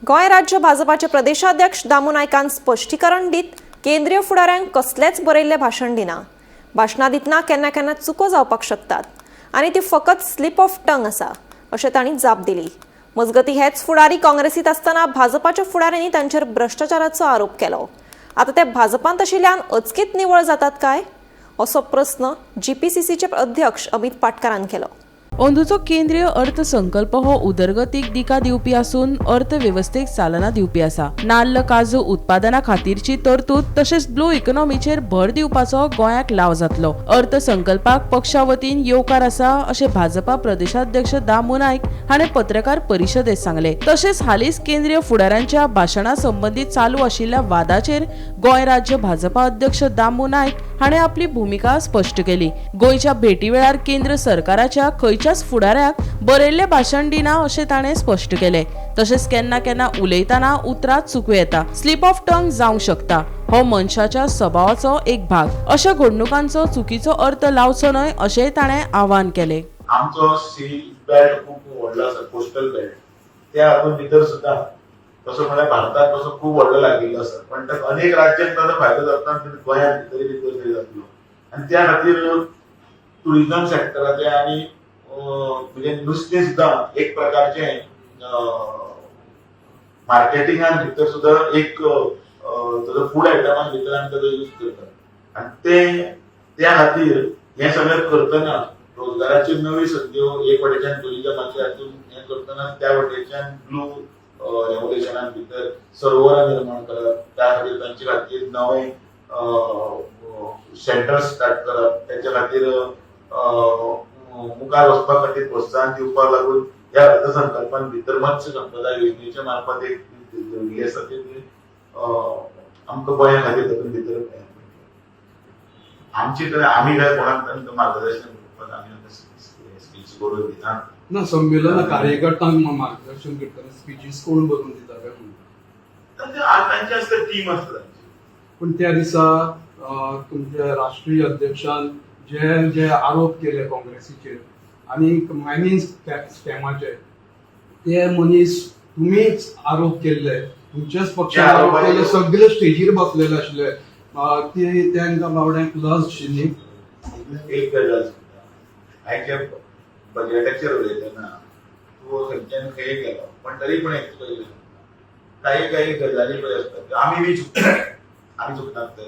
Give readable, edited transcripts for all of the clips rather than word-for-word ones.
गोंय राज्य भाजपाचे प्रदेशाध्यक्ष दामू नायकान स्पश्टीकरण दीत केंद्रीय फुडाऱ्यांक कसलेच बरयल्ले भाशण दिना। भाशणां दितना केन्ना केन्ना चुको जावपाक शकतात आनी ती फकत स्लिप ऑफ टंग आसा अशें तांणी जाप दिली। मजगतीं हेच फुडारी काँग्रेसीत आसतना भाजपाच्या फुडाऱ्यांनी तांचेर भ्रष्टाचाराचो आरोप केलो। आतां ते भाजपांत आशिल्ल्यान अचकीत निवळ जातात काय असो प्रस्न जीपीसीसीचे अध्यक्ष अमित पाटकरान केलो। अंदूचो केंद्रीय अर्थसंकल्प हो उदरगतीक दिका दिवपी आसून अर्थवेवस्थेक चालना दिवपी आसा। नाल्ल काजू उत्पादना खातीरची तरतूद तशेंच ब्लू इकॉनॉमीचेर भर दिवपाचो गोंयाक लाव जातलो। अर्थसंकल्पाक पक्षा वतीन येवकार आसा अशें भाजपा प्रदेशाध्यक्ष दामू नायक हाणें पत्रकार परिशदेंत सांगले। तशेंच हालींच केंद्रीय फुडाऱ्यांच्या भाशणा संबंधी चालू आशिल्ल्या वादाचेर गोंय राज्य भाजपा अध्यक्ष दामू नायक हाणें आपली भुमिका स्पश्ट केली। गोंयच्या भेटी वेळार केंद्र सरकाराच्या खंयच्याच फुडाऱ्याक बरयल्ले भाशण दिना अशें ताणें स्पश्ट केलें। तशेंच केन्ना केन्ना उलयतना उतरां चुकूं येता, स्लिप ऑफ टंग जावंक शकता। हो मनशाच्या स्वभावाचो एक भाग। अशा घडणुकांचो चुकीचो अर्थ लावचो न्हय अशेंय ताणें आवाहन केलें। आमचो सी बेल्ट खूप व्हडलो आसा, कोस्टल बेल्ट, त्या हातून भितर सुद्धा तसो म्हळ्यार भारताक तसो खूप व्हडलो लागिल्लो आसा, पण अनेक राज्यांक ताचो फायदो जाता गोंयांत भितर जातलो। आनी त्या खातीर टुरिझम सेक्टराचे आनी म्हणजे नुस्तें सुद्धा एक प्रकारचे मार्केटिंगान भितर सुद्धा एक फूड आयटमान भितर आमी ताचो यूज करतात। आनी त्या खातीर हे सगळें करतना रोजगाराच्यो नवी संद्यो एक वटेच्यान टुरिझमाच्या हातून हे करतना त्या वटेच्यान ब्लू रेव्होल्युशनान भितर सरोवरां निर्माण करप, त्या खातीर तांचे खातीर नवे सेंटर स्टार्ट करप, तांचे खातीर मुखार वचपा खातीर प्रोत्साहन दिवपाक लागून ह्या अर्थसंकल्पान भितर मत्स्य संपदा योजनेच्या मार्फत एक दिल्ली आसा ती आमकां गोंया खातीर तातूंत भितर आमचे तर आमी काय कोणाक तांकां मार्गदर्शन करपाक आमी स्पीच करून दिना ना। संमेलन कार्यकर्त्यांक मार्गदर्शन करतना स्पीचीस कोण बरोवन दिता काय म्हणून तांचे आसता टीम आसता। पण त्या दिसा तुमच्या राष्ट्रीय अध्यक्षान जे आरोप केले काँग्रेसीचेर आनी मायनिंग स्कॅमाचे, ते मनीस तुमीच आरोप केल्ले, तुमच्याच पक्षान आरोप केले, सगळे स्टेजीर बसलेले आशिल्ले, तांकां बावड्यांक लज आशिल्ली। एक गजाल आयच्या बजेटाचेर उलयतना तूं खंयच्यान खंय गेलो, पण तरी पण एक काही गजाली पळय आसतात आमी बी चुकतात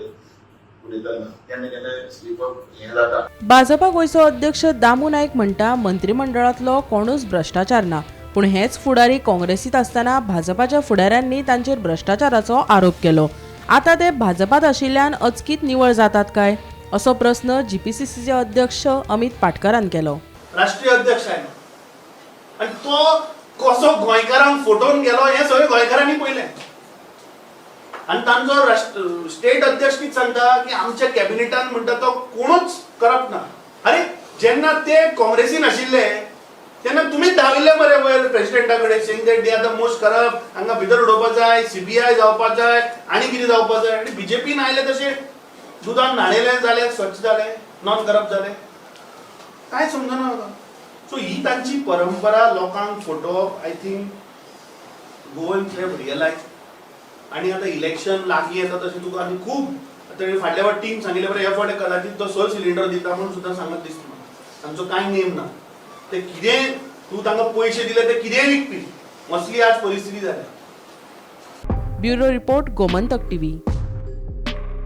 उलयतना केन्ना केन्ना स्लीप ऑफ हें जाता। भाजपा गोंयचो अध्यक्ष दामू नायक म्हणटा मंत्रिमंडळांतलो कोणूच भ्रष्टाचार ना, पूण हेच फुडारी काँग्रेसीत आसतना भाजपाच्या फुडाऱ्यांनी तांचेर भ्रष्टाचाराचो आरोप केलो। आतां ते भाजपात आशिल्ल्यान अचकीत निवळ जातात काय असो प्रस्न जीपीसीसीचे अध्यक्ष अमित पाटकरान केलो। राष्ट्रीय अध्यक्ष आहे आणि तो कसो गोंयकारांक फटोवन गेलो हे सगळे गोंयकारांनी पळयलें। आणि तांचो स्टेट अध्यक्ष कितें सांगता की आमच्या कॅबिनेटान म्हणटा तो कोणूच करप ना। अरे जेन्ना ते काँग्रेसीन आशिल्ले तेन्ना तुमीच धांविल्ले मरे वयर प्रेसिडेंटा कडेन Seng that they are the most corrupt, हांगा भितर उडोवपाक जाय, सीबीआय जावपाक जाय, आनी कितें जावपाक जाय। आनी बीजेपीन आयले तशें दुदान न्हाणयले जाले, स्वच्छ जाले, नॉन करप्ट जाले, काय समजना म्हाका। सो ही तांची परंपरा लोकांक फटोवप, I think Goan have realise. आणि आता इलेक्शन लागीं येता तशें तुका आनी खूब फाटल्या फावट टीम सांगिल्ले बरें ह्या फावटी कदाचित तो 6 सिलिंडर दिता म्हणून सुद्दां सांगत दिसता म्हाका। तांचो कांय नेम ना, ते कितें तूं तांकां पयशे दिले ते कितेंय विकपी, असली आज परिस्थिती जाल्या। Bureau report Gomantak TV.